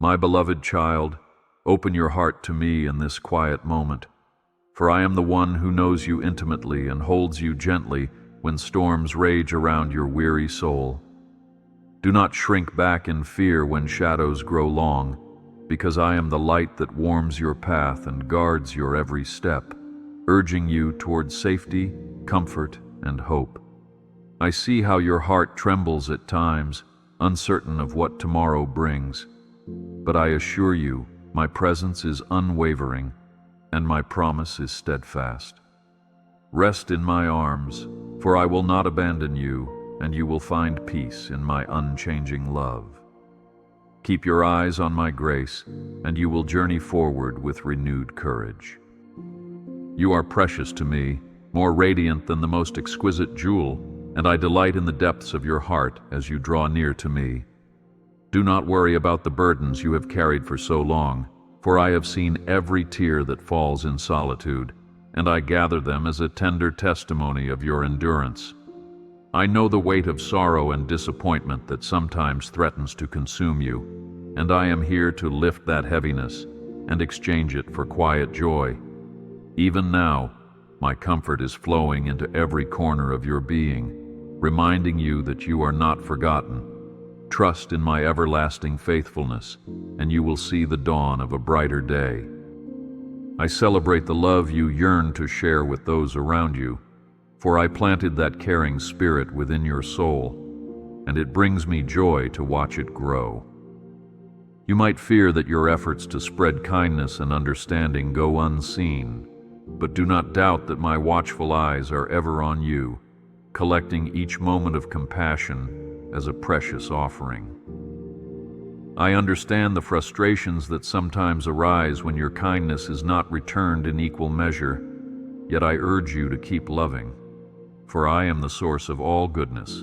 My beloved child, open your heart to me in this quiet moment, for I am the one who knows you intimately and holds you gently when storms rage around your weary soul. Do not shrink back in fear when shadows grow long, because I am the light that warms your path and guards your every step, urging you towards safety, comfort, and hope. I see how your heart trembles at times, uncertain of what tomorrow brings. But I assure you, my presence is unwavering, and my promise is steadfast. Rest in my arms, for I will not abandon you, and you will find peace in my unchanging love. Keep your eyes on my grace, and you will journey forward with renewed courage. You are precious to me, more radiant than the most exquisite jewel, and I delight in the depths of your heart as you draw near to me. Do not worry about the burdens you have carried for so long, for I have seen every tear that falls in solitude, and I gather them as a tender testimony of your endurance. I know the weight of sorrow and disappointment that sometimes threatens to consume you, and I am here to lift that heaviness and exchange it for quiet joy. Even now, my comfort is flowing into every corner of your being, reminding you that you are not forgotten. Trust in my everlasting faithfulness, and you will see the dawn of a brighter day. I celebrate the love you yearn to share with those around you, for I planted that caring spirit within your soul, and it brings me joy to watch it grow. You might fear that your efforts to spread kindness and understanding go unseen, but do not doubt that my watchful eyes are ever on you, collecting each moment of compassion as a precious offering. I understand the frustrations that sometimes arise when your kindness is not returned in equal measure, yet I urge you to keep loving, for I am the source of all goodness,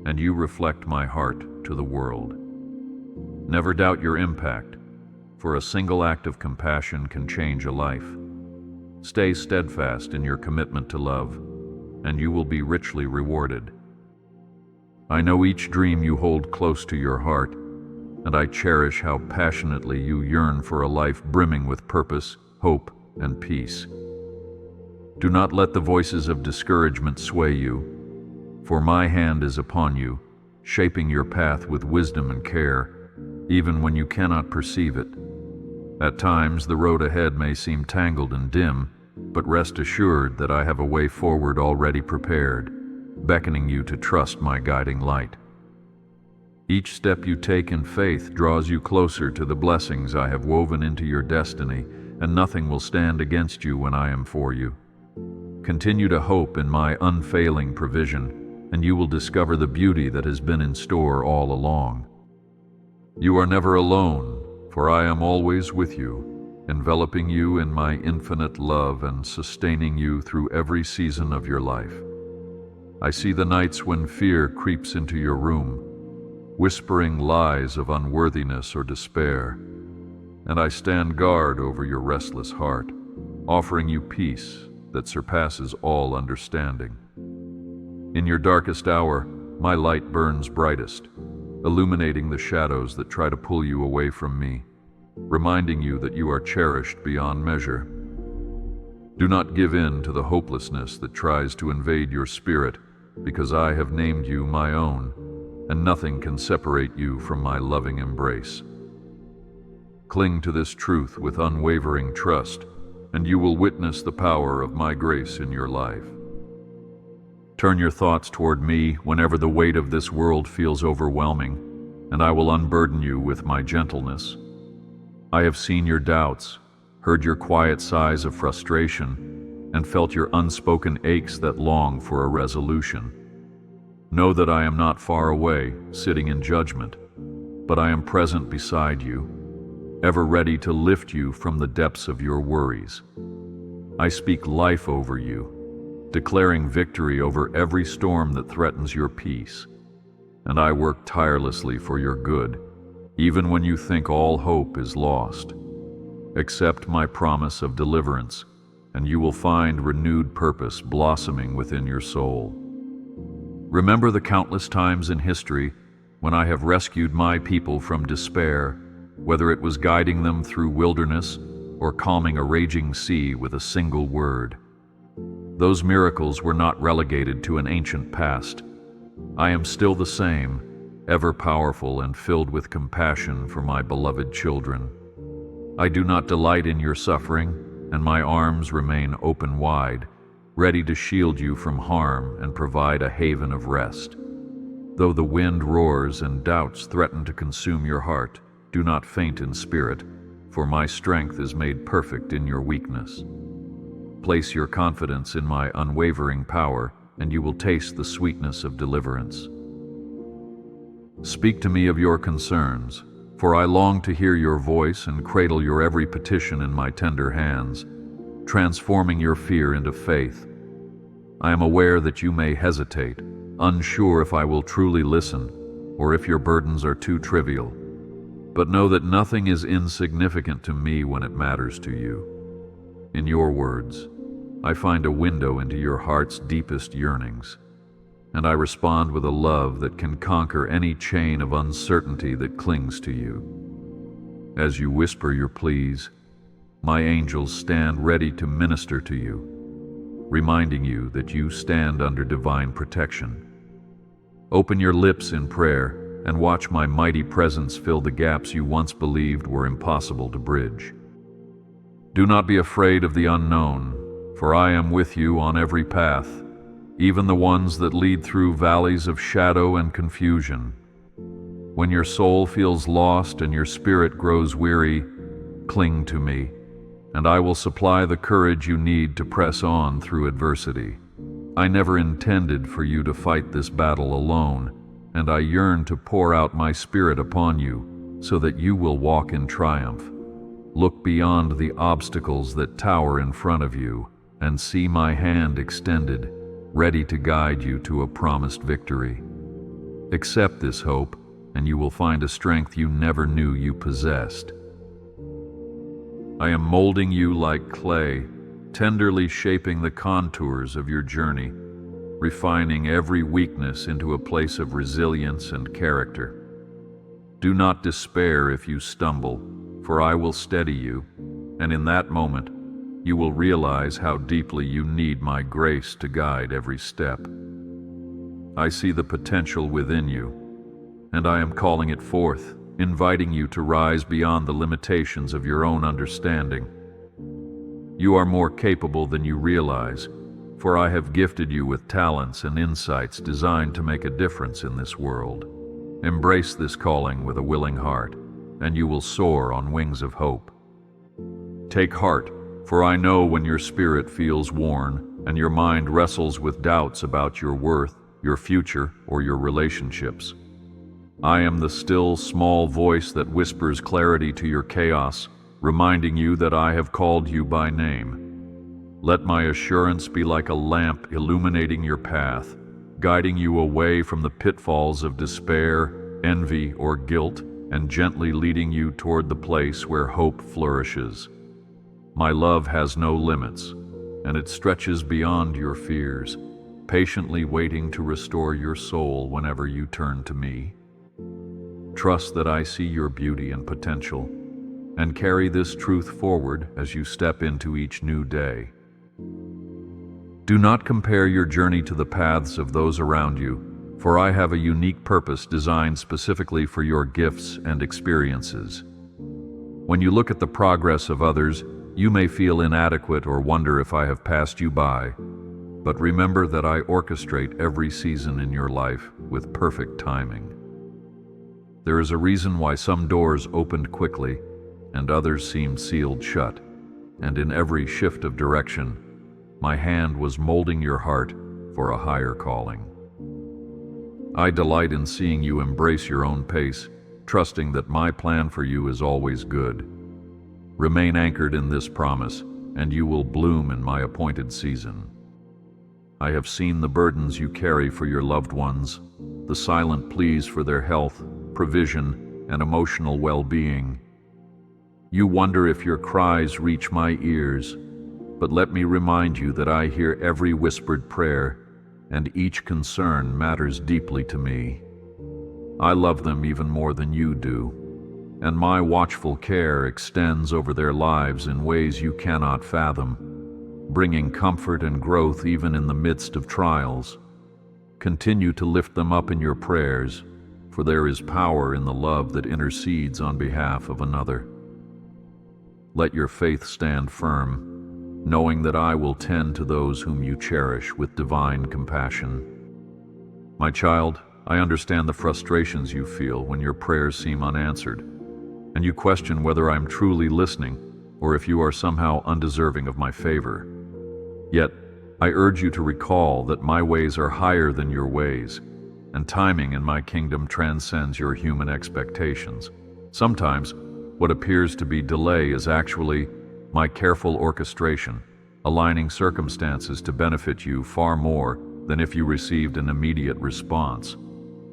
and you reflect my heart to the world. Never doubt your impact, for a single act of compassion can change a life. Stay steadfast in your commitment to love, and you will be richly rewarded. I know each dream you hold close to your heart, and I cherish how passionately you yearn for a life brimming with purpose, hope, and peace. Do not let the voices of discouragement sway you, for my hand is upon you, shaping your path with wisdom and care, even when you cannot perceive it. At times, the road ahead may seem tangled and dim, but rest assured that I have a way forward already prepared, beckoning you to trust my guiding light. Each step you take in faith draws you closer to the blessings I have woven into your destiny, and nothing will stand against you when I am for you. Continue to hope in my unfailing provision, and you will discover the beauty that has been in store all along. You are never alone, for I am always with you, enveloping you in my infinite love and sustaining you through every season of your life. I see the nights when fear creeps into your room, whispering lies of unworthiness or despair, and I stand guard over your restless heart, offering you peace that surpasses all understanding. In your darkest hour, my light burns brightest, illuminating the shadows that try to pull you away from me, reminding you that you are cherished beyond measure. Do not give in to the hopelessness that tries to invade your spirit, because I have named you my own, and nothing can separate you from my loving embrace. Cling to this truth with unwavering trust, and you will witness the power of my grace in your life. Turn your thoughts toward me whenever the weight of this world feels overwhelming, and I will unburden you with my gentleness. I have seen your doubts, heard your quiet sighs of frustration, and felt your unspoken aches that long for a resolution. Know that I am not far away, sitting in judgment, but I am present beside you, ever ready to lift you from the depths of your worries. I speak life over you, declaring victory over every storm that threatens your peace, and I work tirelessly for your good, even when you think all hope is lost. Accept my promise of deliverance, and you will find renewed purpose blossoming within your soul. Remember the countless times in history when I have rescued my people from despair, whether it was guiding them through wilderness or calming a raging sea with a single word. Those miracles were not relegated to an ancient past. I am still the same, ever powerful and filled with compassion for my beloved children. I do not delight in your suffering, and my arms remain open wide, ready to shield you from harm and provide a haven of rest. Though the wind roars and doubts threaten to consume your heart, do not faint in spirit, for my strength is made perfect in your weakness. Place your confidence in my unwavering power, and you will taste the sweetness of deliverance. Speak to me of your concerns, for I long to hear your voice and cradle your every petition in my tender hands, transforming your fear into faith. I am aware that you may hesitate, unsure if I will truly listen, or if your burdens are too trivial. But know that nothing is insignificant to me when it matters to you. In your words, I find a window into your heart's deepest yearnings, and I respond with a love that can conquer any chain of uncertainty that clings to you. As you whisper your pleas, my angels stand ready to minister to you, reminding you that you stand under divine protection. Open your lips in prayer and watch my mighty presence fill the gaps you once believed were impossible to bridge. Do not be afraid of the unknown, for I am with you on every path, even the ones that lead through valleys of shadow and confusion. When your soul feels lost and your spirit grows weary, cling to me, and I will supply the courage you need to press on through adversity. I never intended for you to fight this battle alone, and I yearn to pour out my spirit upon you so that you will walk in triumph. Look beyond the obstacles that tower in front of you and see my hand extended, ready to guide you to a promised victory. Accept this hope, and you will find a strength you never knew you possessed. I am molding you like clay, tenderly shaping the contours of your journey, refining every weakness into a place of resilience and character. Do not despair if you stumble, for I will steady you, and in that moment, you will realize how deeply you need my grace to guide every step. I see the potential within you, and I am calling it forth, inviting you to rise beyond the limitations of your own understanding. You are more capable than you realize, for I have gifted you with talents and insights designed to make a difference in this world. Embrace this calling with a willing heart, and you will soar on wings of hope. Take heart, for I know when your spirit feels worn and your mind wrestles with doubts about your worth, your future, or your relationships. I am the still, small voice that whispers clarity to your chaos, reminding you that I have called you by name. Let my assurance be like a lamp illuminating your path, guiding you away from the pitfalls of despair, envy, or guilt, and gently leading you toward the place where hope flourishes. My love has no limits, and it stretches beyond your fears, patiently waiting to restore your soul whenever you turn to me. Trust that I see your beauty and potential, and carry this truth forward as you step into each new day. Do not compare your journey to the paths of those around you, for I have a unique purpose designed specifically for your gifts and experiences. When you look at the progress of others, you may feel inadequate or wonder if I have passed you by, but remember that I orchestrate every season in your life with perfect timing. There is a reason why some doors opened quickly and others seemed sealed shut, and in every shift of direction, my hand was molding your heart for a higher calling. I delight in seeing you embrace your own pace, trusting that my plan for you is always good. Remain anchored in this promise, and you will bloom in my appointed season. I have seen the burdens you carry for your loved ones, the silent pleas for their health, provision, and emotional well-being. You wonder if your cries reach my ears, but let me remind you that I hear every whispered prayer, and each concern matters deeply to me. I love them even more than you do. and my watchful care extends over their lives in ways you cannot fathom, bringing comfort and growth even in the midst of trials. Continue to lift them up in your prayers, for there is power in the love that intercedes on behalf of another. Let your faith stand firm, knowing that I will tend to those whom you cherish with divine compassion. My child, I understand the frustrations you feel when your prayers seem unanswered, and you question whether I am truly listening or if you are somehow undeserving of my favor. Yet, I urge you to recall that my ways are higher than your ways, and timing in my kingdom transcends your human expectations. Sometimes, what appears to be delay is actually my careful orchestration, aligning circumstances to benefit you far more than if you received an immediate response.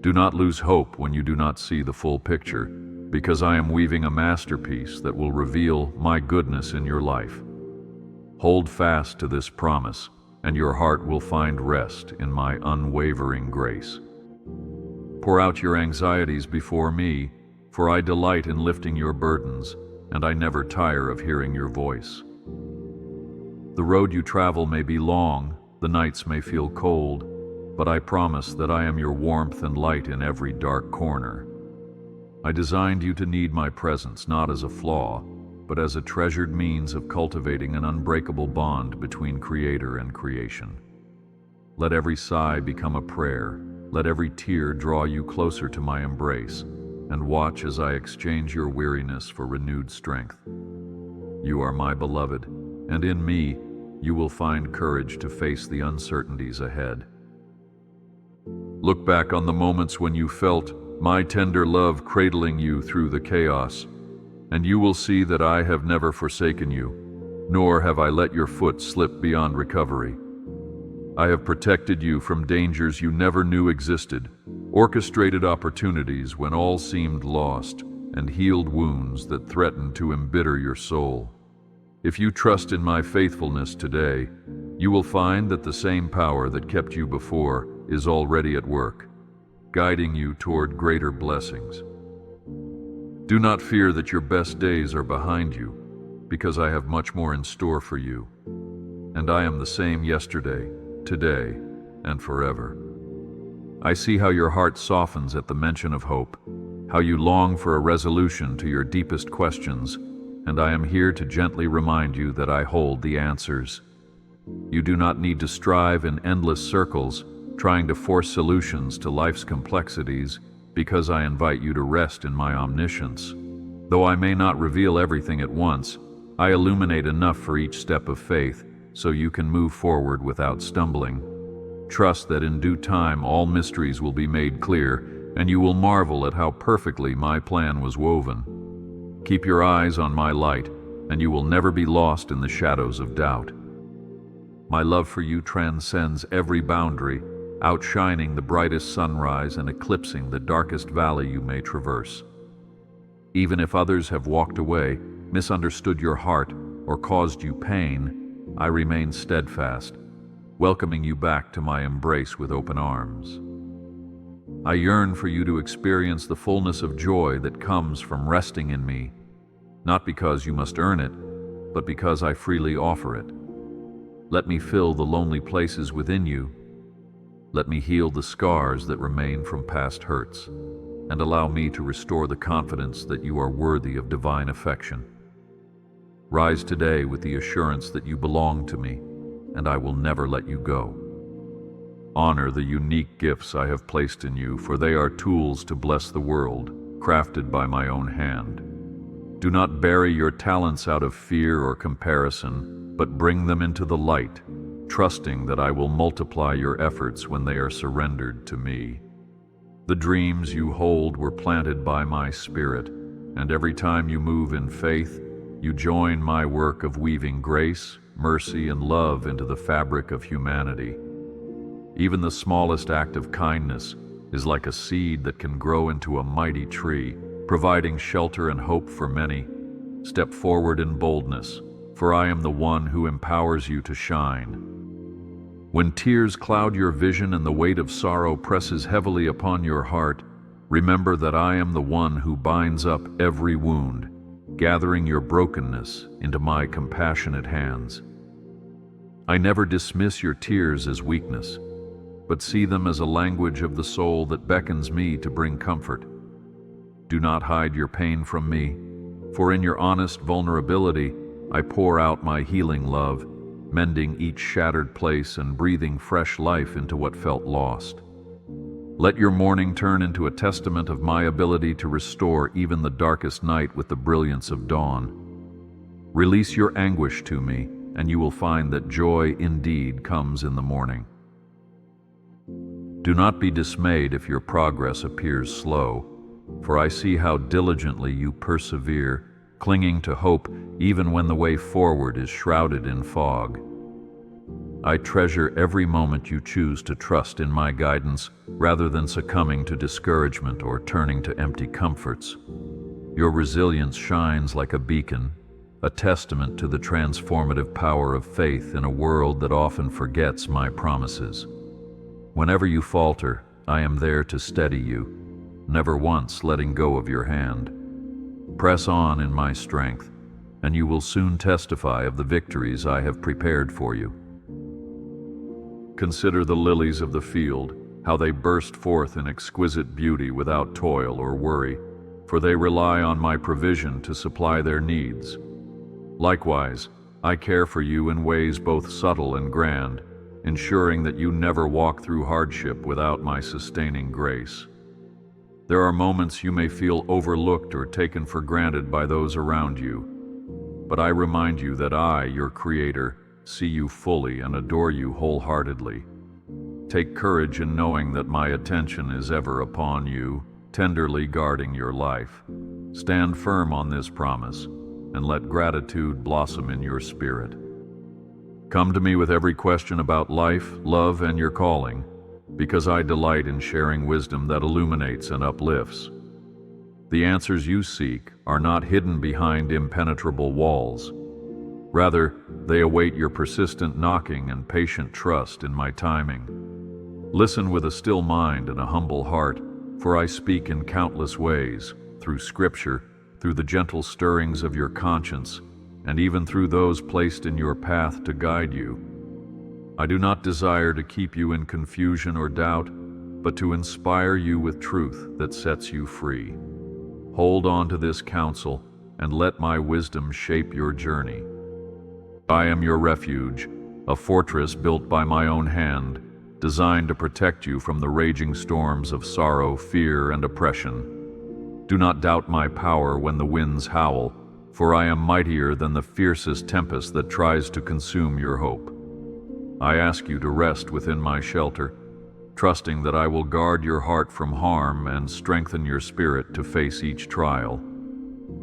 Do not lose hope when you do not see the full picture, because I am weaving a masterpiece that will reveal my goodness in your life. Hold fast to this promise, and your heart will find rest in my unwavering grace. Pour out your anxieties before me, for I delight in lifting your burdens, and I never tire of hearing your voice. The road you travel may be long, the nights may feel cold, but I promise that I am your warmth and light in every dark corner. I designed you to need my presence not as a flaw, but as a treasured means of cultivating an unbreakable bond between Creator and creation. Let every sigh become a prayer, let every tear draw you closer to my embrace, and watch as I exchange your weariness for renewed strength. You are my beloved, and in me, you will find courage to face the uncertainties ahead. Look back on the moments when you felt my tender love cradling you through the chaos, and you will see that I have never forsaken you, nor have I let your foot slip beyond recovery. I have protected you from dangers you never knew existed, orchestrated opportunities when all seemed lost, and healed wounds that threatened to embitter your soul. If you trust in my faithfulness today, you will find that the same power that kept you before is already at work, guiding you toward greater blessings. Do not fear that your best days are behind you, because I have much more in store for you, and I am the same yesterday, today, and forever. I see how your heart softens at the mention of hope, how you long for a resolution to your deepest questions, and I am here to gently remind you that I hold the answers. You do not need to strive in endless circles, trying to force solutions to life's complexities, because I invite you to rest in my omniscience. Though I may not reveal everything at once, I illuminate enough for each step of faith, so you can move forward without stumbling. Trust that in due time all mysteries will be made clear, and you will marvel at how perfectly my plan was woven. Keep your eyes on my light, and you will never be lost in the shadows of doubt. My love for you transcends every boundary, outshining the brightest sunrise and eclipsing the darkest valley you may traverse. Even if others have walked away, misunderstood your heart, or caused you pain, I remain steadfast, welcoming you back to my embrace with open arms. I yearn for you to experience the fullness of joy that comes from resting in me, not because you must earn it, but because I freely offer it. Let me fill the lonely places within you. Let me heal the scars that remain from past hurts, and allow me to restore the confidence that you are worthy of divine affection. Rise today with the assurance that you belong to me, and I will never let you go. Honor the unique gifts I have placed in you, for they are tools to bless the world, crafted by my own hand. Do not bury your talents out of fear or comparison, but bring them into the light, trusting that I will multiply your efforts when they are surrendered to me. The dreams you hold were planted by my Spirit, and every time you move in faith, you join my work of weaving grace, mercy, and love into the fabric of humanity. Even the smallest act of kindness is like a seed that can grow into a mighty tree, providing shelter and hope for many. Step forward in boldness, for I am the one who empowers you to shine. When tears cloud your vision and the weight of sorrow presses heavily upon your heart, remember that I am the one who binds up every wound, gathering your brokenness into my compassionate hands. I never dismiss your tears as weakness, but see them as a language of the soul that beckons me to bring comfort. Do not hide your pain from me, for in your honest vulnerability, I pour out my healing love, mending each shattered place and breathing fresh life into what felt lost. Let your mourning turn into a testament of my ability to restore even the darkest night with the brilliance of dawn. Release your anguish to me, and you will find that joy indeed comes in the morning. Do not be dismayed if your progress appears slow, for I see how diligently you persevere, clinging to hope even when the way forward is shrouded in fog. I treasure every moment you choose to trust in my guidance rather than succumbing to discouragement or turning to empty comforts. Your resilience shines like a beacon, a testament to the transformative power of faith in a world that often forgets my promises. Whenever you falter, I am there to steady you, never once letting go of your hand. Press on in my strength, and you will soon testify of the victories I have prepared for you. Consider the lilies of the field, how they burst forth in exquisite beauty without toil or worry, for they rely on my provision to supply their needs. Likewise, I care for you in ways both subtle and grand, ensuring that you never walk through hardship without my sustaining grace. There are moments you may feel overlooked or taken for granted by those around you, but I remind you that I, your Creator, see you fully and adore you wholeheartedly. Take courage in knowing that my attention is ever upon you, tenderly guarding your life. Stand firm on this promise, and let gratitude blossom in your spirit. Come to me with every question about life, love, and your calling, because I delight in sharing wisdom that illuminates and uplifts. The answers you seek are not hidden behind impenetrable walls. Rather, they await your persistent knocking and patient trust in my timing. Listen with a still mind and a humble heart, for I speak in countless ways, through Scripture, through the gentle stirrings of your conscience, and even through those placed in your path to guide you. I do not desire to keep you in confusion or doubt, but to inspire you with truth that sets you free. Hold on to this counsel, and let my wisdom shape your journey. I am your refuge, a fortress built by my own hand, designed to protect you from the raging storms of sorrow, fear, and oppression. Do not doubt my power when the winds howl, for I am mightier than the fiercest tempest that tries to consume your hope. I ask you to rest within my shelter, trusting that I will guard your heart from harm and strengthen your spirit to face each trial.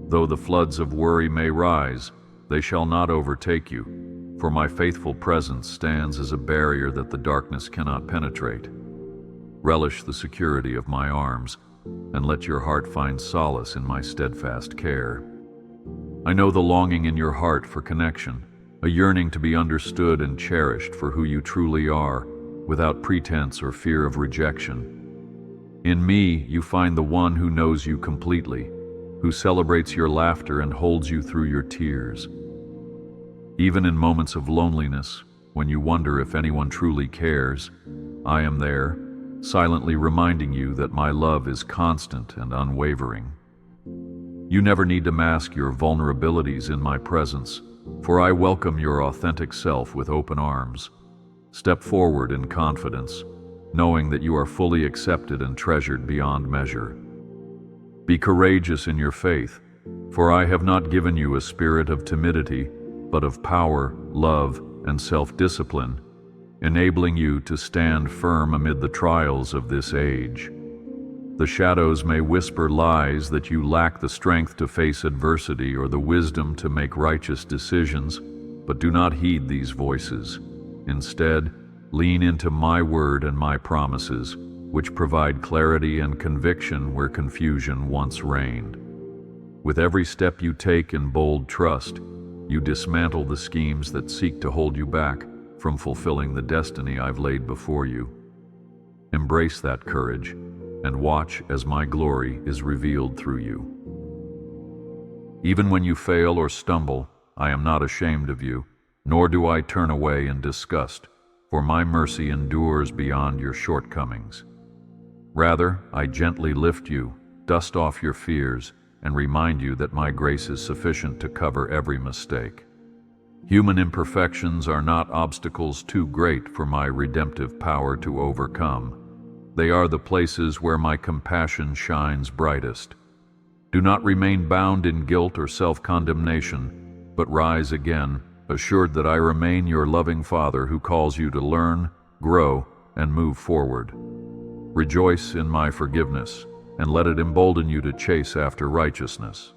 Though the floods of worry may rise, they shall not overtake you, for my faithful presence stands as a barrier that the darkness cannot penetrate. Relish the security of my arms, and let your heart find solace in my steadfast care. I know the longing in your heart for connection, a yearning to be understood and cherished for who you truly are, without pretense or fear of rejection. In me, you find the one who knows you completely, who celebrates your laughter and holds you through your tears. Even in moments of loneliness, when you wonder if anyone truly cares, I am there, silently reminding you that my love is constant and unwavering. You never need to mask your vulnerabilities in my presence, for I welcome your authentic self with open arms. Step forward in confidence, knowing that you are fully accepted and treasured beyond measure. Be courageous in your faith, for I have not given you a spirit of timidity, but of power, love, and self-discipline, enabling you to stand firm amid the trials of this age. The shadows may whisper lies that you lack the strength to face adversity or the wisdom to make righteous decisions, but do not heed these voices. Instead, lean into my word and my promises, which provide clarity and conviction where confusion once reigned. With every step you take in bold trust, you dismantle the schemes that seek to hold you back from fulfilling the destiny I've laid before you. Embrace that courage, and watch as my glory is revealed through you. Even when you fail or stumble, I am not ashamed of you, nor do I turn away in disgust, for my mercy endures beyond your shortcomings. Rather, I gently lift you, dust off your fears, and remind you that my grace is sufficient to cover every mistake. Human imperfections are not obstacles too great for my redemptive power to overcome. They are the places where my compassion shines brightest. Do not remain bound in guilt or self-condemnation, but rise again, assured that I remain your loving Father who calls you to learn, grow, and move forward. Rejoice in my forgiveness, and let it embolden you to chase after righteousness.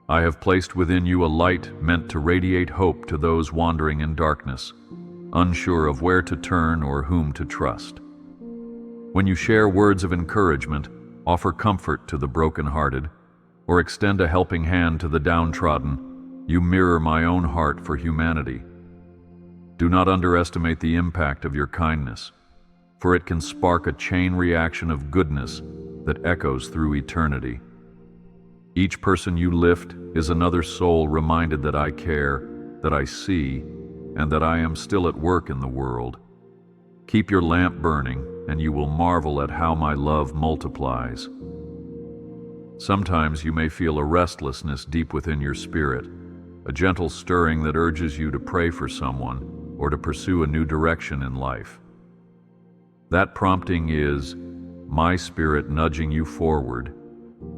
I have placed within you a light meant to radiate hope to those wandering in darkness, unsure of where to turn or whom to trust. When you share words of encouragement, offer comfort to the brokenhearted, or extend a helping hand to the downtrodden, you mirror my own heart for humanity. Do not underestimate the impact of your kindness, for it can spark a chain reaction of goodness that echoes through eternity. Each person you lift is another soul reminded that I care, that I see, and that I am still at work in the world. Keep your lamp burning, and you will marvel at how my love multiplies. Sometimes you may feel a restlessness deep within your spirit, a gentle stirring that urges you to pray for someone or to pursue a new direction in life. That prompting is my spirit nudging you forward,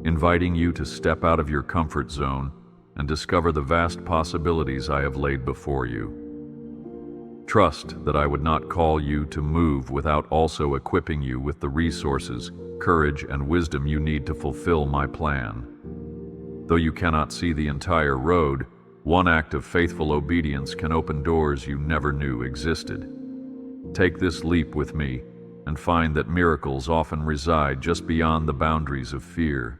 inviting you to step out of your comfort zone and discover the vast possibilities I have laid before you. Trust that I would not call you to move without also equipping you with the resources, courage, and wisdom you need to fulfill my plan. Though you cannot see the entire road, one act of faithful obedience can open doors you never knew existed. Take this leap with me and find that miracles often reside just beyond the boundaries of fear.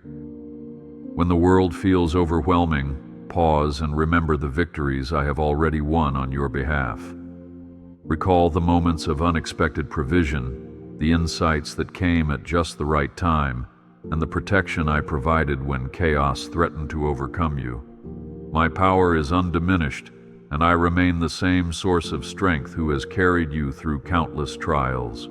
When the world feels overwhelming, pause and remember the victories I have already won on your behalf. Recall the moments of unexpected provision, the insights that came at just the right time, and the protection I provided when chaos threatened to overcome you. My power is undiminished, and I remain the same source of strength who has carried you through countless trials.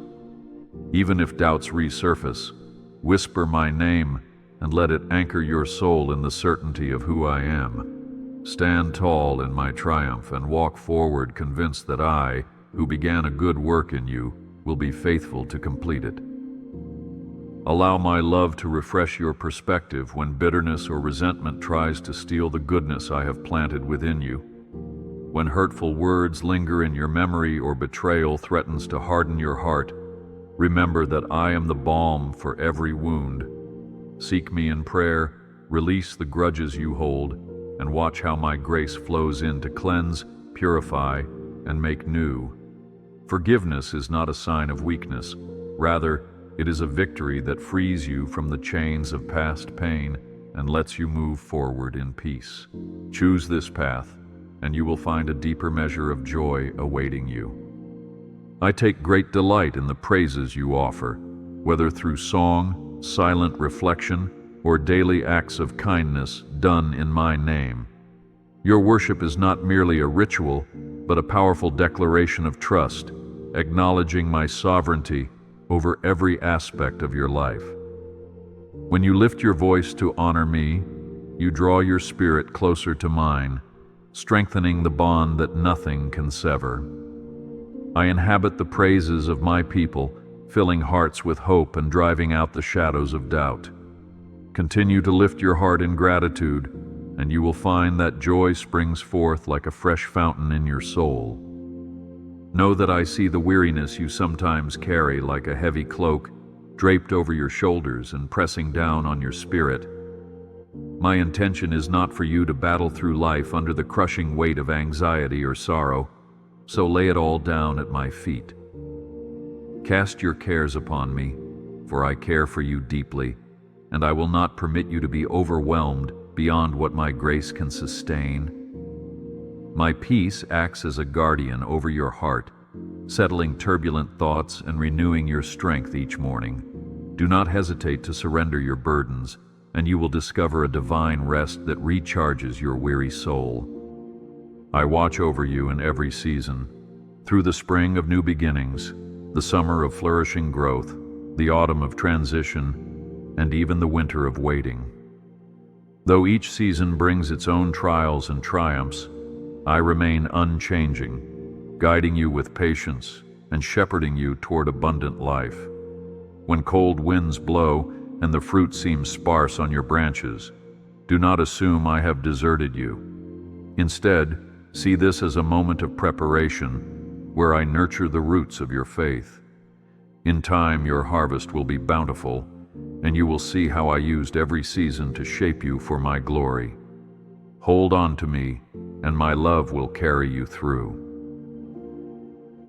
Even if doubts resurface, whisper my name and let it anchor your soul in the certainty of who I am. Stand tall in my triumph and walk forward convinced that I, who began a good work in you, will be faithful to complete it. Allow my love to refresh your perspective when bitterness or resentment tries to steal the goodness I have planted within you. When hurtful words linger in your memory or betrayal threatens to harden your heart, remember that I am the balm for every wound. Seek me in prayer, release the grudges you hold, and watch how my grace flows in to cleanse, purify, and make new. Forgiveness is not a sign of weakness. Rather, it is a victory that frees you from the chains of past pain and lets you move forward in peace. Choose this path, and you will find a deeper measure of joy awaiting you. I take great delight in the praises you offer, whether through song, silent reflection, or daily acts of kindness done in my name. Your worship is not merely a ritual, but a powerful declaration of trust, acknowledging my sovereignty over every aspect of your life. When you lift your voice to honor me, you draw your spirit closer to mine, strengthening the bond that nothing can sever. I inhabit the praises of my people, filling hearts with hope and driving out the shadows of doubt. Continue to lift your heart in gratitude, and you will find that joy springs forth like a fresh fountain in your soul. Know that I see the weariness you sometimes carry like a heavy cloak, draped over your shoulders and pressing down on your spirit. My intention is not for you to battle through life under the crushing weight of anxiety or sorrow, so lay it all down at my feet. Cast your cares upon me, for I care for you deeply, and I will not permit you to be overwhelmed beyond what my grace can sustain. My peace acts as a guardian over your heart, settling turbulent thoughts and renewing your strength each morning. Do not hesitate to surrender your burdens, and you will discover a divine rest that recharges your weary soul. I watch over you in every season, through the spring of new beginnings, the summer of flourishing growth, the autumn of transition, and even the winter of waiting. Though each season brings its own trials and triumphs, I remain unchanging, guiding you with patience and shepherding you toward abundant life. When cold winds blow and the fruit seems sparse on your branches, do not assume I have deserted you. Instead, see this as a moment of preparation where I nurture the roots of your faith. In time, your harvest will be bountiful, and you will see how I used every season to shape you for my glory. Hold on to me, and my love will carry you through.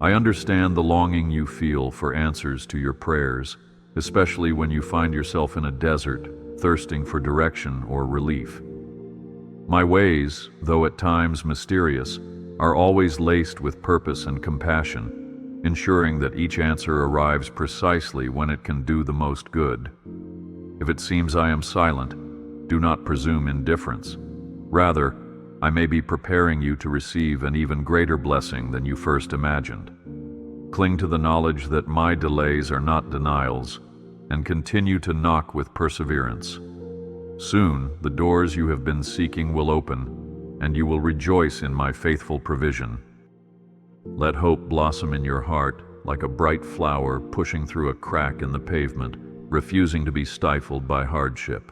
I understand the longing you feel for answers to your prayers, especially when you find yourself in a desert, thirsting for direction or relief. My ways, though at times mysterious, are always laced with purpose and compassion, ensuring that each answer arrives precisely when it can do the most good. If it seems I am silent, do not presume indifference. Rather, I may be preparing you to receive an even greater blessing than you first imagined. Cling to the knowledge that my delays are not denials, and continue to knock with perseverance. Soon, the doors you have been seeking will open, and you will rejoice in my faithful provision. Let hope blossom in your heart like a bright flower pushing through a crack in the pavement, refusing to be stifled by hardship.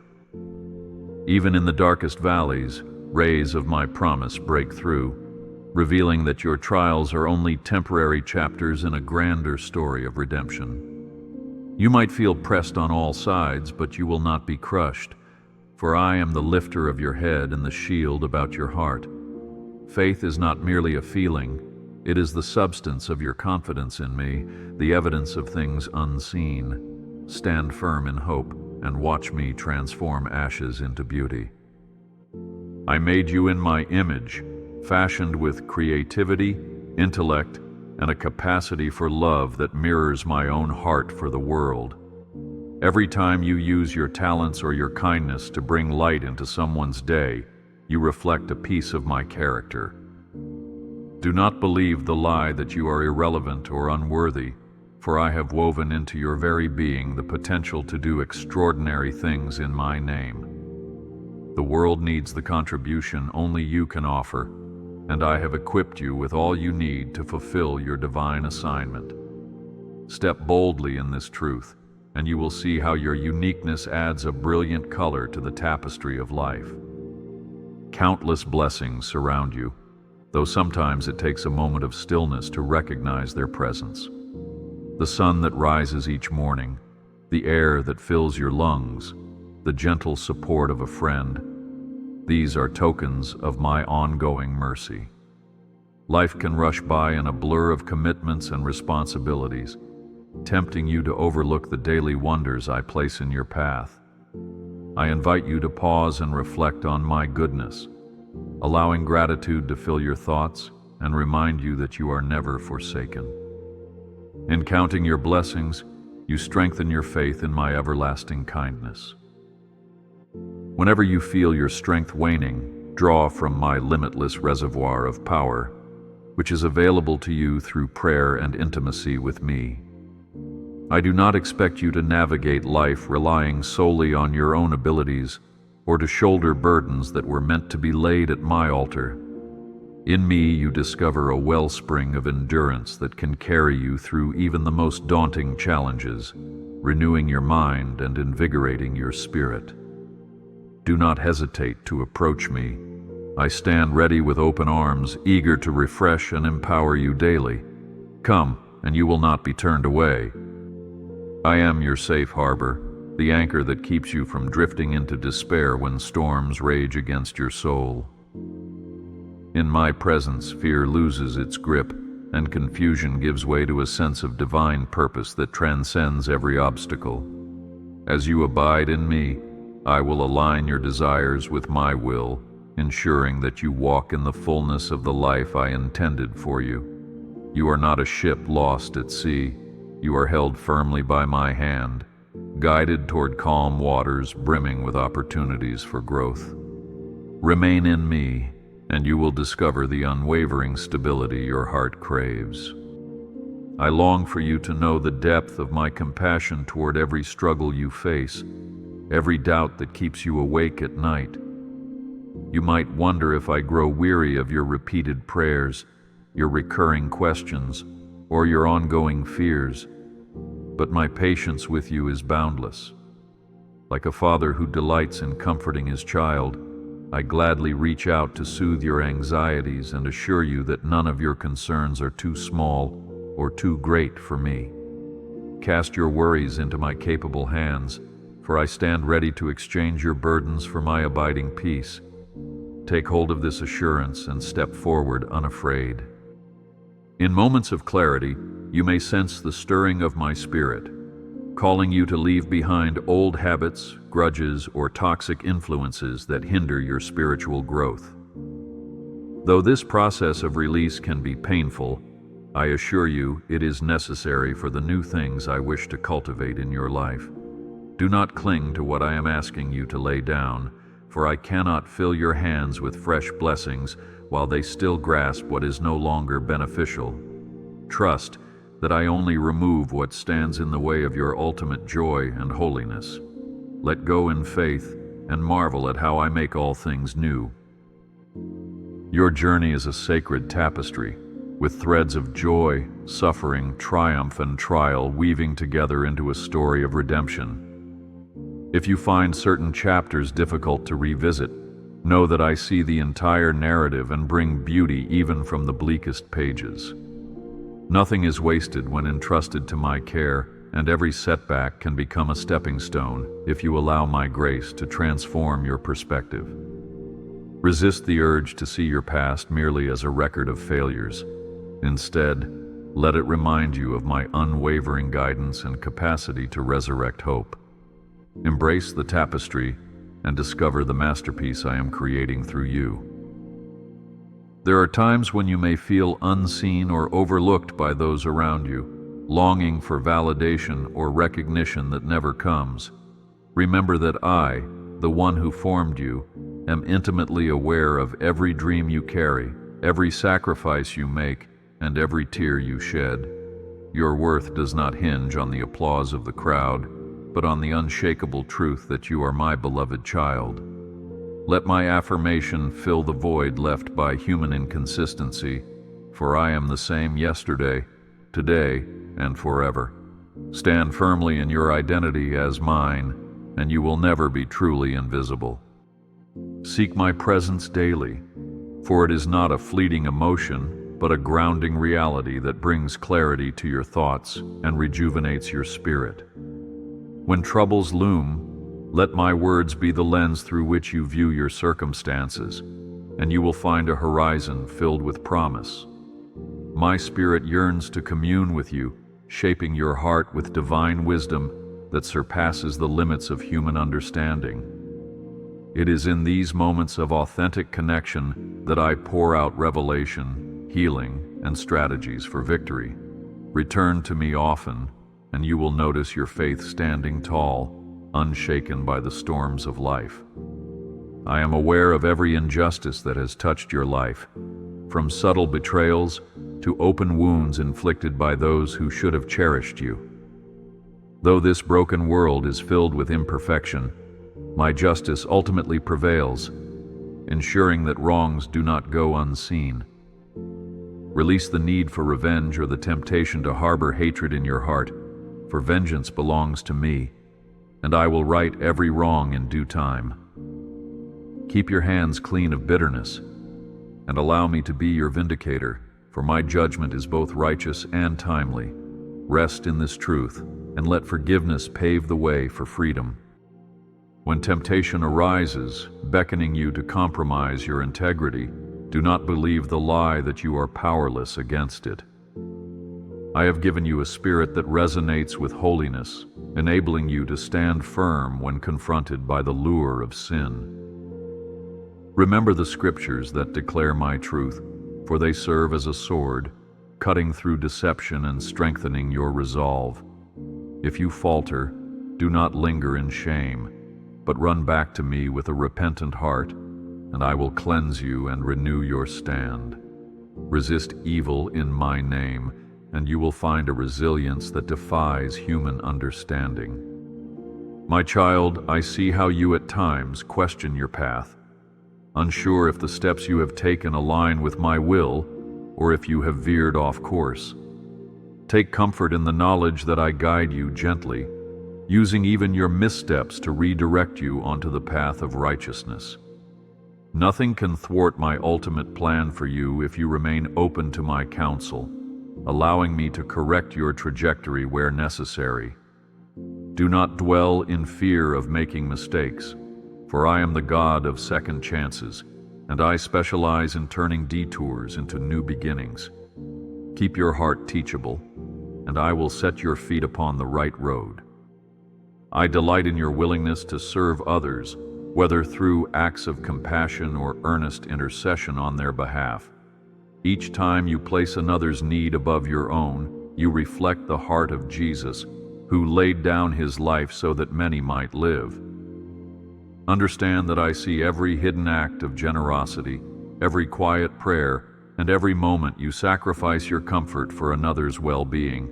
Even in the darkest valleys, rays of my promise break through, revealing that your trials are only temporary chapters in a grander story of redemption. You might feel pressed on all sides, but you will not be crushed, for I am the lifter of your head and the shield about your heart. Faith is not merely a feeling, it is the substance of your confidence in me, the evidence of things unseen. Stand firm in hope and watch me transform ashes into beauty. I made you in my image, fashioned with creativity, intellect, and a capacity for love that mirrors my own heart for the world. Every time you use your talents or your kindness to bring light into someone's day, you reflect a piece of my character. Do not believe the lie that you are irrelevant or unworthy, for I have woven into your very being the potential to do extraordinary things in my name. The world needs the contribution only you can offer, and I have equipped you with all you need to fulfill your divine assignment. Step boldly in this truth, and you will see how your uniqueness adds a brilliant color to the tapestry of life. Countless blessings surround you, though sometimes it takes a moment of stillness to recognize their presence. The sun that rises each morning, the air that fills your lungs, the gentle support of a friend, these are tokens of my ongoing mercy. Life can rush by in a blur of commitments and responsibilities, tempting you to overlook the daily wonders I place in your path. I invite you to pause and reflect on my goodness, allowing gratitude to fill your thoughts and remind you that you are never forsaken. In counting your blessings, you strengthen your faith in my everlasting kindness. Whenever you feel your strength waning, draw from my limitless reservoir of power, which is available to you through prayer and intimacy with me. I do not expect you to navigate life relying solely on your own abilities or to shoulder burdens that were meant to be laid at my altar. In me you discover a wellspring of endurance that can carry you through even the most daunting challenges, renewing your mind and invigorating your spirit. Do not hesitate to approach me. I stand ready with open arms, eager to refresh and empower you daily. Come, and you will not be turned away. I am your safe harbor, the anchor that keeps you from drifting into despair when storms rage against your soul. In my presence, fear loses its grip, and confusion gives way to a sense of divine purpose that transcends every obstacle. As you abide in me, I will align your desires with my will, ensuring that you walk in the fullness of the life I intended for you. You are not a ship lost at sea. You are held firmly by my hand, guided toward calm waters brimming with opportunities for growth. Remain in me, and you will discover the unwavering stability your heart craves. I long for you to know the depth of my compassion toward every struggle you face, every doubt that keeps you awake at night. You might wonder if I grow weary of your repeated prayers, your recurring questions, or your ongoing fears, but my patience with you is boundless. Like a father who delights in comforting his child, I gladly reach out to soothe your anxieties and assure you that none of your concerns are too small or too great for me. Cast your worries into my capable hands, for I stand ready to exchange your burdens for my abiding peace. Take hold of this assurance and step forward unafraid. In moments of clarity, you may sense the stirring of my spirit, calling you to leave behind old habits, grudges, or toxic influences that hinder your spiritual growth. Though this process of release can be painful, I assure you it is necessary for the new things I wish to cultivate in your life. Do not cling to what I am asking you to lay down, for I cannot fill your hands with fresh blessings while they still grasp what is no longer beneficial. Trust that I only remove what stands in the way of your ultimate joy and holiness. Let go in faith and marvel at how I make all things new. Your journey is a sacred tapestry, with threads of joy, suffering, triumph, and trial weaving together into a story of redemption. If you find certain chapters difficult to revisit, know that I see the entire narrative and bring beauty even from the bleakest pages. Nothing is wasted when entrusted to my care, and every setback can become a stepping stone if you allow my grace to transform your perspective. Resist the urge to see your past merely as a record of failures. Instead, let it remind you of my unwavering guidance and capacity to resurrect hope. Embrace the tapestry and discover the masterpiece I am creating through you. There are times when you may feel unseen or overlooked by those around you, longing for validation or recognition that never comes. Remember that I, the one who formed you, am intimately aware of every dream you carry, every sacrifice you make, and every tear you shed. Your worth does not hinge on the applause of the crowd, but on the unshakable truth that you are my beloved child. Let my affirmation fill the void left by human inconsistency, for I am the same yesterday, today, and forever. Stand firmly in your identity as mine, and you will never be truly invisible. Seek my presence daily, for it is not a fleeting emotion, but a grounding reality that brings clarity to your thoughts and rejuvenates your spirit. When troubles loom, let my words be the lens through which you view your circumstances, and you will find a horizon filled with promise. My spirit yearns to commune with you, shaping your heart with divine wisdom that surpasses the limits of human understanding. It is in these moments of authentic connection that I pour out revelation, healing, and strategies for victory. Return to me often, and you will notice your faith standing tall, unshaken by the storms of life. I am aware of every injustice that has touched your life, from subtle betrayals to open wounds inflicted by those who should have cherished you. Though this broken world is filled with imperfection, my justice ultimately prevails, ensuring that wrongs do not go unseen. Release the need for revenge or the temptation to harbor hatred in your heart, for vengeance belongs to me, and I will right every wrong in due time. Keep your hands clean of bitterness, and allow me to be your vindicator, for my judgment is both righteous and timely. Rest in this truth, and let forgiveness pave the way for freedom. When temptation arises, beckoning you to compromise your integrity, do not believe the lie that you are powerless against it. I have given you a spirit that resonates with holiness, enabling you to stand firm when confronted by the lure of sin. Remember the scriptures that declare my truth, for they serve as a sword, cutting through deception and strengthening your resolve. If you falter, Do not linger in shame, but run back to me with a repentant heart, and I will cleanse you and renew your stand. Resist evil in my name, and you will find a resilience that defies human understanding. My child, I see how you at times question your path, unsure if the steps you have taken align with my will or if you have veered off course. Take comfort in the knowledge that I guide you gently, using even your missteps to redirect you onto the path of righteousness. Nothing can thwart my ultimate plan for you if you remain open to my counsel, allowing me to correct your trajectory where necessary. Do not dwell in fear of making mistakes, for I am the God of second chances, and I specialize in turning detours into new beginnings. Keep your heart teachable, and I will set your feet upon the right road. I delight in your willingness to serve others, whether through acts of compassion or earnest intercession on their behalf. Each time you place another's need above your own, you reflect the heart of Jesus, who laid down his life so that many might live. Understand that I see every hidden act of generosity, every quiet prayer, and every moment you sacrifice your comfort for another's well-being.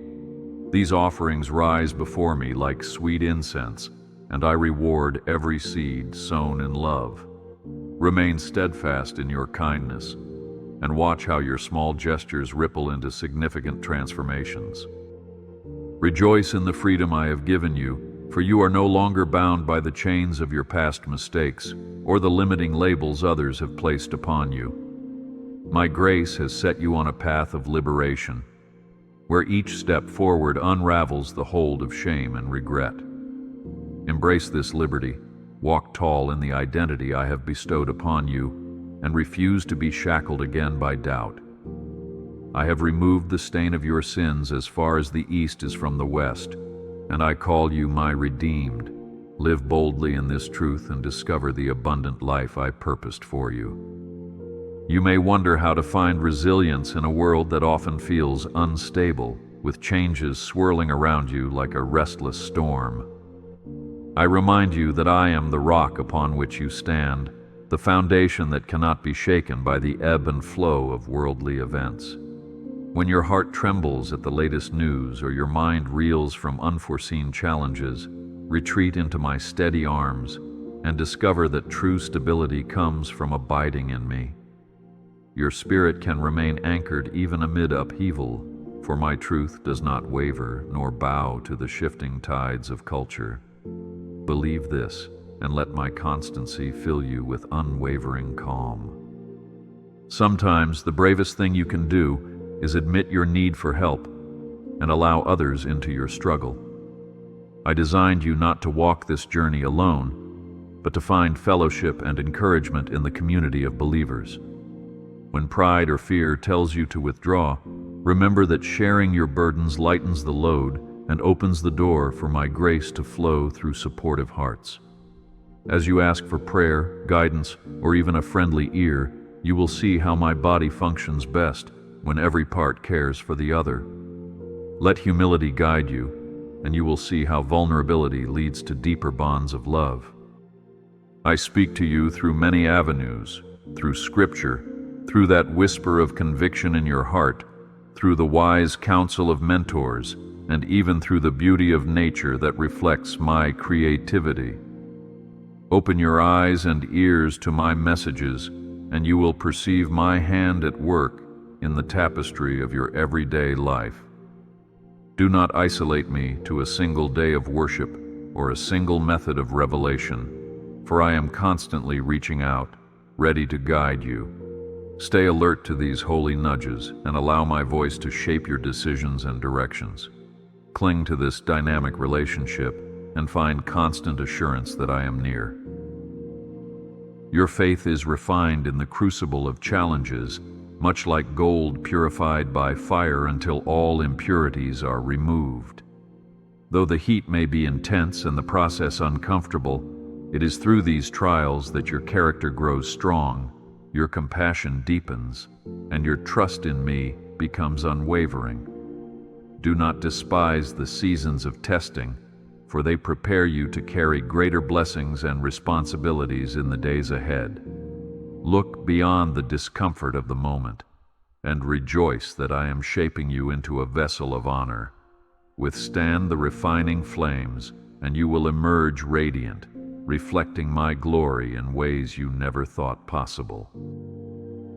These offerings rise before me like sweet incense, and I reward every seed sown in love. Remain steadfast in your kindness, and watch how your small gestures ripple into significant transformations. Rejoice in the freedom I have given you, for you are no longer bound by the chains of your past mistakes or the limiting labels others have placed upon you. My grace has set you on a path of liberation, where each step forward unravels the hold of shame and regret. Embrace this liberty, walk tall in the identity I have bestowed upon you, and refuse to be shackled again by doubt. I have removed the stain of your sins as far as the east is from the west, and I call you my redeemed. Live boldly in this truth and discover the abundant life I purposed for you. You may wonder how to find resilience in a world that often feels unstable, with changes swirling around you like a restless storm. I remind you that I am the rock upon which you stand, the foundation that cannot be shaken by the ebb and flow of worldly events. When your heart trembles at the latest news or your mind reels from unforeseen challenges, retreat into my steady arms and discover that true stability comes from abiding in me. Your spirit can remain anchored even amid upheaval, for my truth does not waver nor bow to the shifting tides of culture. Believe this, and let my constancy fill you with unwavering calm. Sometimes the bravest thing you can do is admit your need for help and allow others into your struggle. I designed you not to walk this journey alone, but to find fellowship and encouragement in the community of believers. When pride or fear tells you to withdraw, remember that sharing your burdens lightens the load and opens the door for my grace to flow through supportive hearts. As you ask for prayer, guidance, or even a friendly ear, you will see how my body functions best when every part cares for the other. Let humility guide you, and you will see how vulnerability leads to deeper bonds of love. I speak to you through many avenues, through Scripture, through that whisper of conviction in your heart, through the wise counsel of mentors, and even through the beauty of nature that reflects my creativity. Open your eyes and ears to my messages, and you will perceive my hand at work in the tapestry of your everyday life. Do not isolate me to a single day of worship or a single method of revelation, for I am constantly reaching out, ready to guide you. Stay alert to these holy nudges and allow my voice to shape your decisions and directions. Cling to this dynamic relationship and find constant assurance that I am near. Your faith is refined in the crucible of challenges, much like gold purified by fire until all impurities are removed. Though the heat may be intense and the process uncomfortable, it is through these trials that your character grows strong, your compassion deepens, and your trust in me becomes unwavering. Do not despise the seasons of testing, for they prepare you to carry greater blessings and responsibilities in the days ahead. Look beyond the discomfort of the moment and rejoice that I am shaping you into a vessel of honor. Withstand the refining flames, and you will emerge radiant, reflecting my glory in ways you never thought possible.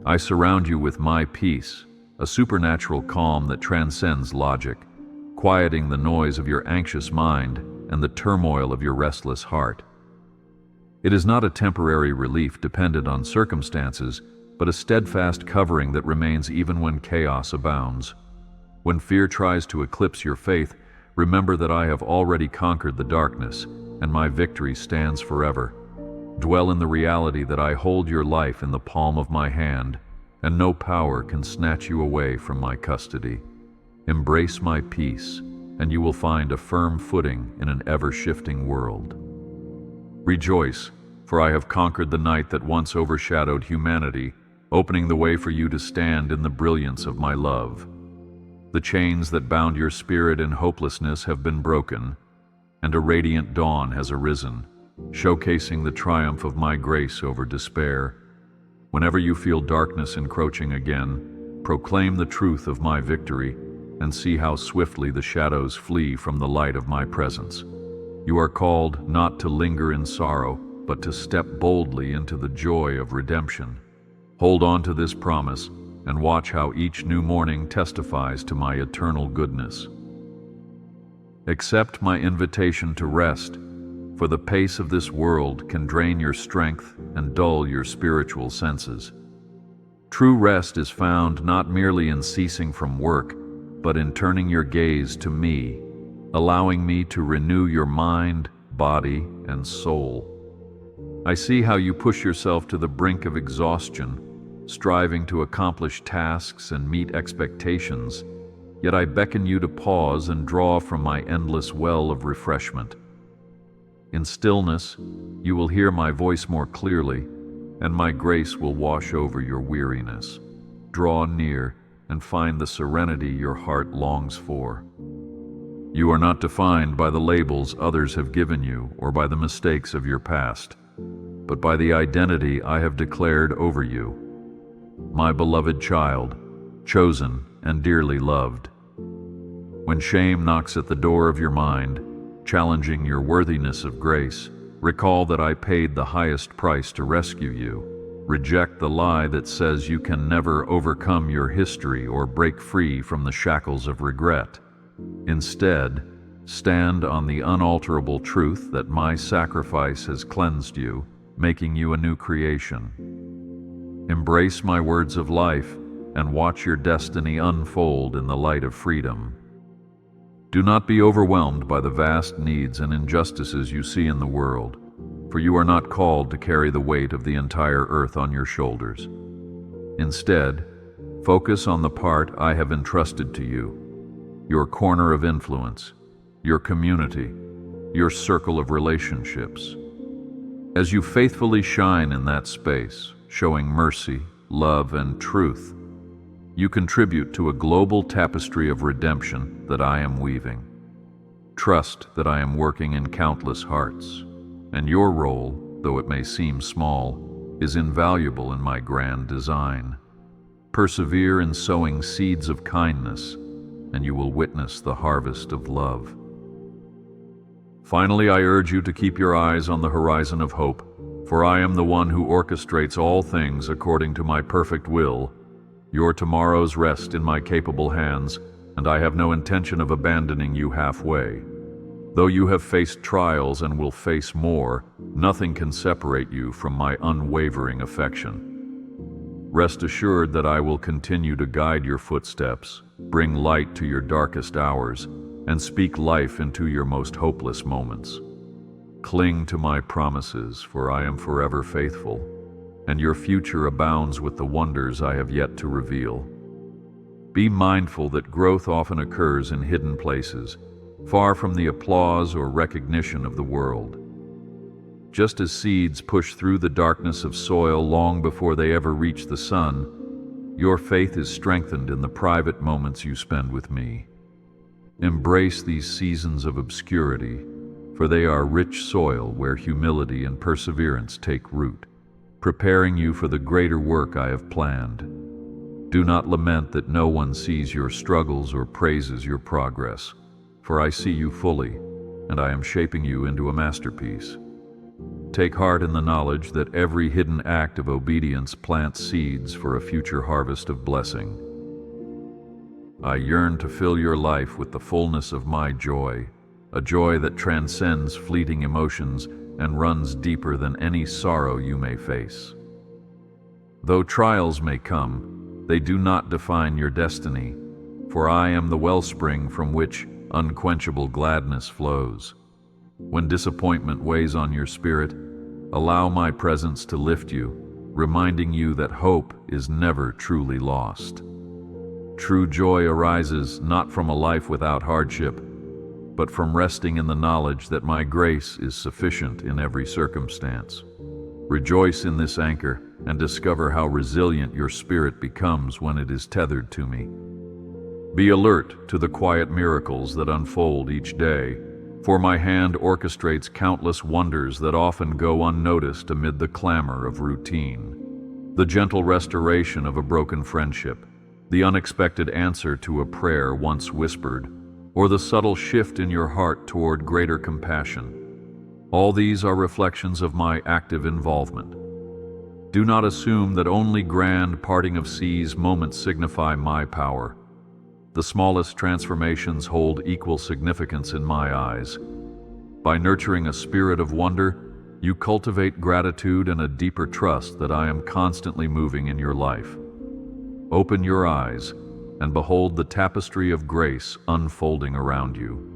I surround you with my peace, a supernatural calm that transcends logic, quieting the noise of your anxious mind and the turmoil of your restless heart. It is not a temporary relief dependent on circumstances, but a steadfast covering that remains even when chaos abounds. When fear tries to eclipse your faith, remember that I have already conquered the darkness, and my victory stands forever. Dwell in the reality that I hold your life in the palm of my hand, and no power can snatch you away from my custody. Embrace my peace, and you will find a firm footing in an ever-shifting world. Rejoice, for I have conquered the night that once overshadowed humanity, opening the way for you to stand in the brilliance of my love. The chains that bound your spirit in hopelessness have been broken, and a radiant dawn has arisen, showcasing the triumph of my grace over despair. Whenever you feel darkness encroaching again, proclaim the truth of my victory and see how swiftly the shadows flee from the light of my presence. You are called not to linger in sorrow, but to step boldly into the joy of redemption. Hold on to this promise and watch how each new morning testifies to my eternal goodness. Accept my invitation to rest, for the pace of this world can drain your strength and dull your spiritual senses. True rest is found not merely in ceasing from work, but in turning your gaze to me, allowing me to renew your mind, body, and soul. I see how you push yourself to the brink of exhaustion, striving to accomplish tasks and meet expectations, yet I beckon you to pause and draw from my endless well of refreshment. In stillness, you will hear my voice more clearly, and my grace will wash over your weariness. Draw near and find the serenity your heart longs for. You are not defined by the labels others have given you or by the mistakes of your past, but by the identity I have declared over you. My beloved child, chosen and dearly loved. When shame knocks at the door of your mind, challenging your worthiness of grace, recall that I paid the highest price to rescue you. Reject the lie that says you can never overcome your history or break free from the shackles of regret. Instead, stand on the unalterable truth that my sacrifice has cleansed you, making you a new creation. Embrace my words of life and watch your destiny unfold in the light of freedom. Do not be overwhelmed by the vast needs and injustices you see in the world, for you are not called to carry the weight of the entire earth on your shoulders. Instead, focus on the part I have entrusted to you, your corner of influence, your community, your circle of relationships. As you faithfully shine in that space, showing mercy, love, and truth, you contribute to a global tapestry of redemption that I am weaving. Trust that I am working in countless hearts, and your role, though it may seem small, is invaluable in my grand design. Persevere in sowing seeds of kindness, and you will witness the harvest of love. Finally, I urge you to keep your eyes on the horizon of hope, for I am the one who orchestrates all things according to my perfect will. Your tomorrows rest in my capable hands, and I have no intention of abandoning you halfway. Though you have faced trials and will face more, nothing can separate you from my unwavering affection. Rest assured that I will continue to guide your footsteps, bring light to your darkest hours, and speak life into your most hopeless moments. Cling to my promises, for I am forever faithful, and your future abounds with the wonders I have yet to reveal. Be mindful that growth often occurs in hidden places, far from the applause or recognition of the world. Just as seeds push through the darkness of soil long before they ever reach the sun, your faith is strengthened in the private moments you spend with me. Embrace these seasons of obscurity, for they are rich soil where humility and perseverance take root, preparing you for the greater work I have planned. Do not lament that no one sees your struggles or praises your progress, for I see you fully, and I am shaping you into a masterpiece. Take heart in the knowledge that every hidden act of obedience plants seeds for a future harvest of blessing. I yearn to fill your life with the fullness of my joy, a joy that transcends fleeting emotions and runs deeper than any sorrow you may face. Though trials may come, they do not define your destiny, for I am the wellspring from which unquenchable gladness flows. When disappointment weighs on your spirit, allow my presence to lift you, reminding you that hope is never truly lost. True joy arises not from a life without hardship, but from resting in the knowledge that my grace is sufficient in every circumstance. Rejoice in this anchor and discover how resilient your spirit becomes when it is tethered to me. Be alert to the quiet miracles that unfold each day, for my hand orchestrates countless wonders that often go unnoticed amid the clamor of routine. The gentle restoration of a broken friendship, the unexpected answer to a prayer once whispered, or the subtle shift in your heart toward greater compassion. All these are reflections of my active involvement. Do not assume that only grand parting of seas moments signify my power. The smallest transformations hold equal significance in my eyes. By nurturing a spirit of wonder, you cultivate gratitude and a deeper trust that I am constantly moving in your life. Open your eyes and behold the tapestry of grace unfolding around you.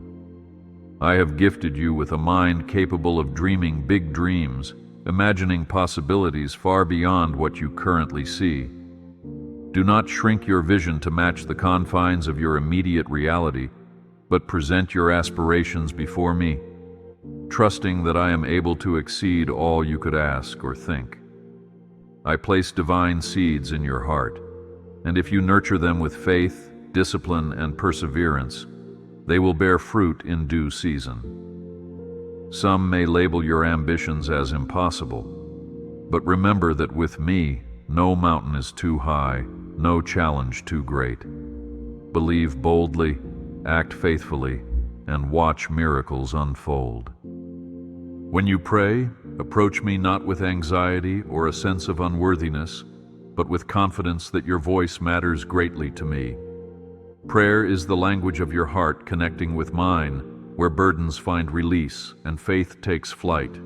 I have gifted you with a mind capable of dreaming big dreams, imagining possibilities far beyond what you currently see. Do not shrink your vision to match the confines of your immediate reality, but present your aspirations before me, trusting that I am able to exceed all you could ask or think. I place divine seeds in your heart, and if you nurture them with faith, discipline, and perseverance, they will bear fruit in due season. Some may label your ambitions as impossible, but remember that with me, no mountain is too high, no challenge too great. Believe boldly, act faithfully, and watch miracles unfold. When you pray, approach me not with anxiety or a sense of unworthiness, but with confidence that your voice matters greatly to me. Prayer is the language of your heart connecting with mine, where burdens find release and faith takes flight.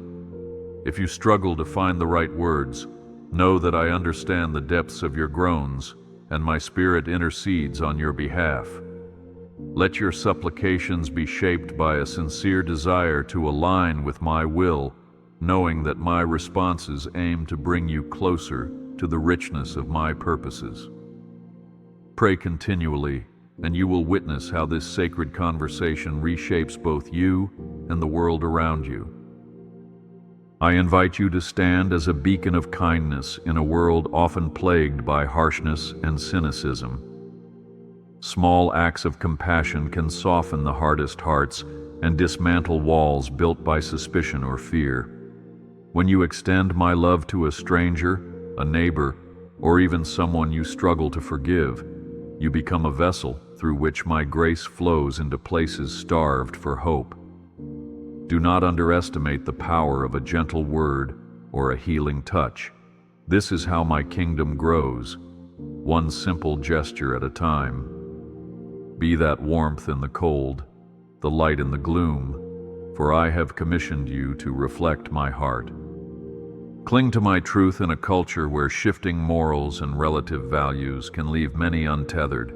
If you struggle to find the right words, know that I understand the depths of your groans, and my spirit intercedes on your behalf. Let your supplications be shaped by a sincere desire to align with my will, knowing that my responses aim to bring you closer to the richness of my purposes. Pray continually, and you will witness how this sacred conversation reshapes both you and the world around you. I invite you to stand as a beacon of kindness in a world often plagued by harshness and cynicism. Small acts of compassion can soften the hardest hearts and dismantle walls built by suspicion or fear. When you extend my love to a stranger, a neighbor, or even someone you struggle to forgive, you become a vessel through which my grace flows into places starved for hope. Do not underestimate the power of a gentle word or a healing touch. This is how my kingdom grows, one simple gesture at a time. Be that warmth in the cold, the light in the gloom, for I have commissioned you to reflect my heart. Cling to my truth in a culture where shifting morals and relative values can leave many untethered.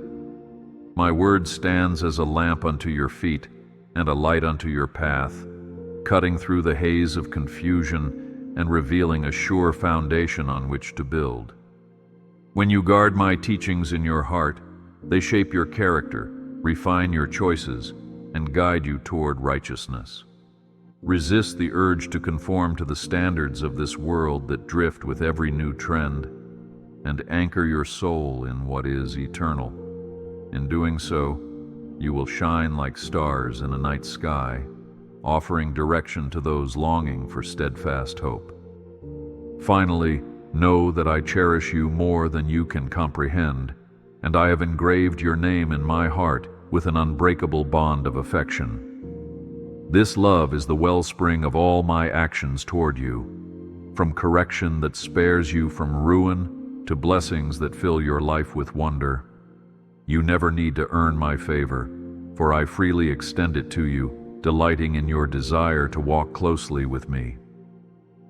My word stands as a lamp unto your feet and a light unto your path, cutting through the haze of confusion and revealing a sure foundation on which to build. When you guard my teachings in your heart, they shape your character, refine your choices, and guide you toward righteousness. Resist the urge to conform to the standards of this world that drift with every new trend, and anchor your soul in what is eternal. In doing so, you will shine like stars in a night sky, offering direction to those longing for steadfast hope. Finally, know that I cherish you more than you can comprehend, and I have engraved your name in my heart with an unbreakable bond of affection. This love is the wellspring of all my actions toward you, from correction that spares you from ruin to blessings that fill your life with wonder. You never need to earn my favor, for I freely extend it to you, delighting in your desire to walk closely with me.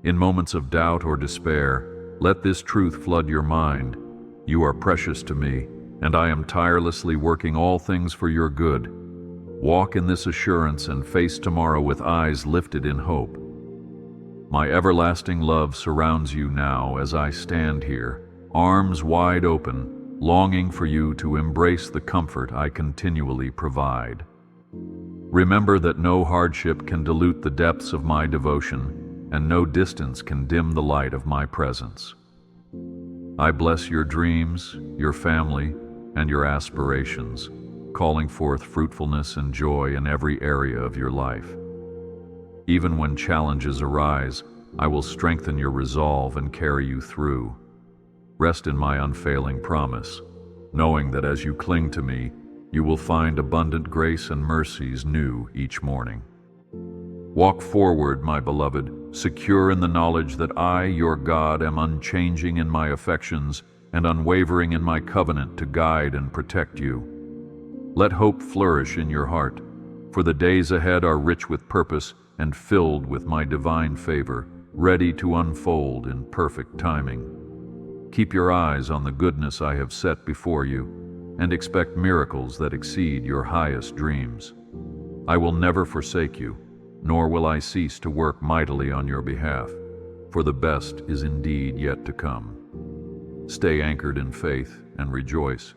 In moments of doubt or despair, let this truth flood your mind. You are precious to me, and I am tirelessly working all things for your good. Walk in this assurance and face tomorrow with eyes lifted in hope. My everlasting love surrounds you now as I stand here, arms wide open, longing for you to embrace the comfort I continually provide. Remember that no hardship can dilute the depths of my devotion, and no distance can dim the light of my presence. I bless your dreams, your family, and your aspirations, calling forth fruitfulness and joy in every area of your life. Even when challenges arise, I will strengthen your resolve and carry you through. Rest in my unfailing promise, knowing that as you cling to me, you will find abundant grace and mercies new each morning. Walk forward, my beloved, secure in the knowledge that I, your God, am unchanging in my affections and unwavering in my covenant to guide and protect you. Let hope flourish in your heart, for the days ahead are rich with purpose and filled with my divine favor, ready to unfold in perfect timing. Keep your eyes on the goodness I have set before you, and expect miracles that exceed your highest dreams. I will never forsake you, nor will I cease to work mightily on your behalf, for the best is indeed yet to come. Stay anchored in faith and rejoice,